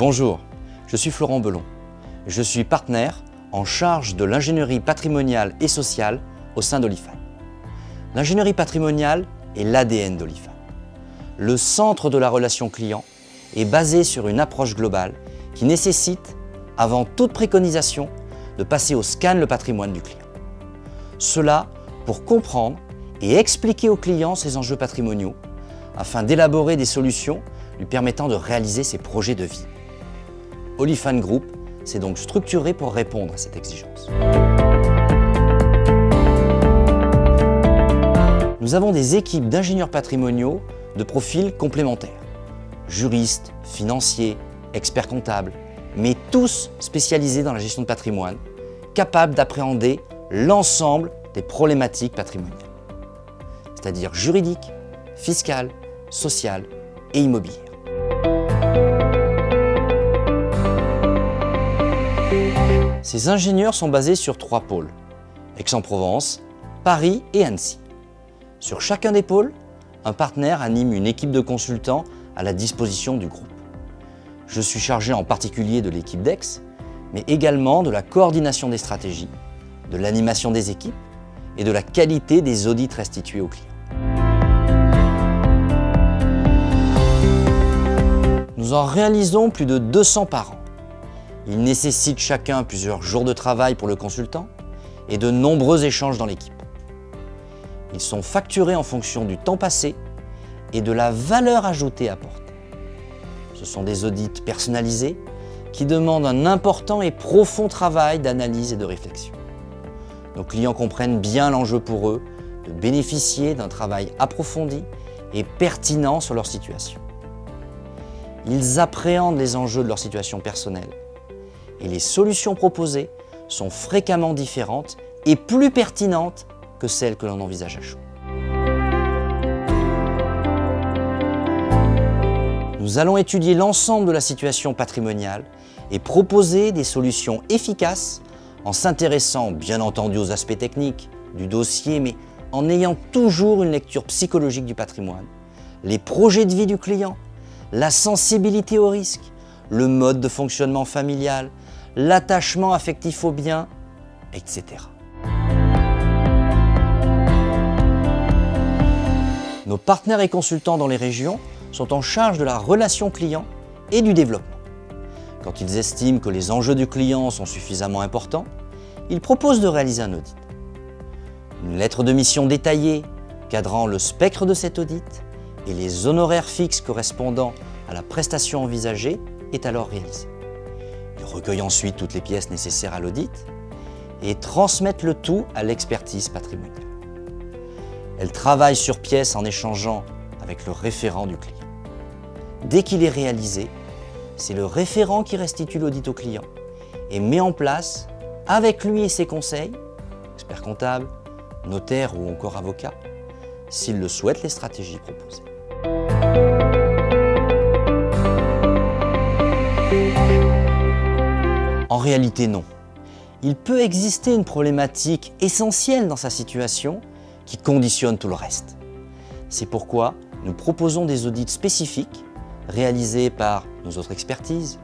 Bonjour, je suis Florent Belon. Je suis partenaire en charge de l'ingénierie patrimoniale et sociale au sein d'Olifan. L'ingénierie patrimoniale est l'ADN d'Olifan. Le centre de la relation client est basé sur une approche globale qui nécessite, avant toute préconisation, de passer au scan le patrimoine du client. Cela pour comprendre et expliquer au client ses enjeux patrimoniaux afin d'élaborer des solutions lui permettant de réaliser ses projets de vie. Olifan Group s'est donc structuré pour répondre à cette exigence. Nous avons des équipes d'ingénieurs patrimoniaux de profils complémentaires. Juristes, financiers, experts comptables, mais tous spécialisés dans la gestion de patrimoine, capables d'appréhender l'ensemble des problématiques patrimoniales, c'est-à-dire juridiques, fiscales, sociales et immobilières. Ces ingénieurs sont basés sur 3 pôles, Aix-en-Provence, Paris et Annecy. Sur chacun des pôles, un partenaire anime une équipe de consultants à la disposition du groupe. Je suis chargé en particulier de l'équipe d'Aix, mais également de la coordination des stratégies, de l'animation des équipes et de la qualité des audits restitués aux clients. Nous en réalisons plus de 200 par an. Ils nécessitent chacun plusieurs jours de travail pour le consultant et de nombreux échanges dans l'équipe. Ils sont facturés en fonction du temps passé et de la valeur ajoutée apportée. Ce sont des audits personnalisés qui demandent un important et profond travail d'analyse et de réflexion. Nos clients comprennent bien l'enjeu pour eux de bénéficier d'un travail approfondi et pertinent sur leur situation. Ils appréhendent les enjeux de leur situation personnelle et les solutions proposées sont fréquemment différentes et plus pertinentes que celles que l'on envisage à chaud. Nous allons étudier l'ensemble de la situation patrimoniale et proposer des solutions efficaces en s'intéressant bien entendu aux aspects techniques du dossier, mais en ayant toujours une lecture psychologique du patrimoine, les projets de vie du client, la sensibilité au risque, le mode de fonctionnement familial, l'attachement affectif aux biens, etc. Nos partenaires et consultants dans les régions sont en charge de la relation client et du développement. Quand ils estiment que les enjeux du client sont suffisamment importants, ils proposent de réaliser un audit. Une lettre de mission détaillée cadrant le spectre de cet audit et les honoraires fixes correspondant à la prestation envisagée est alors réalisée. Ils recueillent ensuite toutes les pièces nécessaires à l'audit et transmettent le tout à l'expertise patrimoniale. Elles travaillent sur pièce en échangeant avec le référent du client. Dès qu'il est réalisé, c'est le référent qui restitue l'audit au client et met en place, avec lui et ses conseils, experts comptables, notaires ou encore avocats, s'il le souhaite, les stratégies proposées. En réalité, non. Il peut exister une problématique essentielle dans sa situation qui conditionne tout le reste. C'est pourquoi nous proposons des audits spécifiques réalisés par nos autres expertises,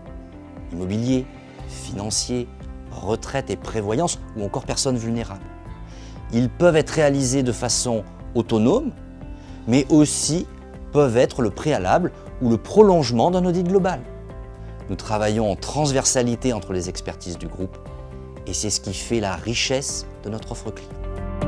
immobilier, financier, retraite et prévoyance ou encore personnes vulnérables. Ils peuvent être réalisés de façon autonome, mais aussi peuvent être le préalable ou le prolongement d'un audit global. Nous travaillons en transversalité entre les expertises du groupe et c'est ce qui fait la richesse de notre offre client.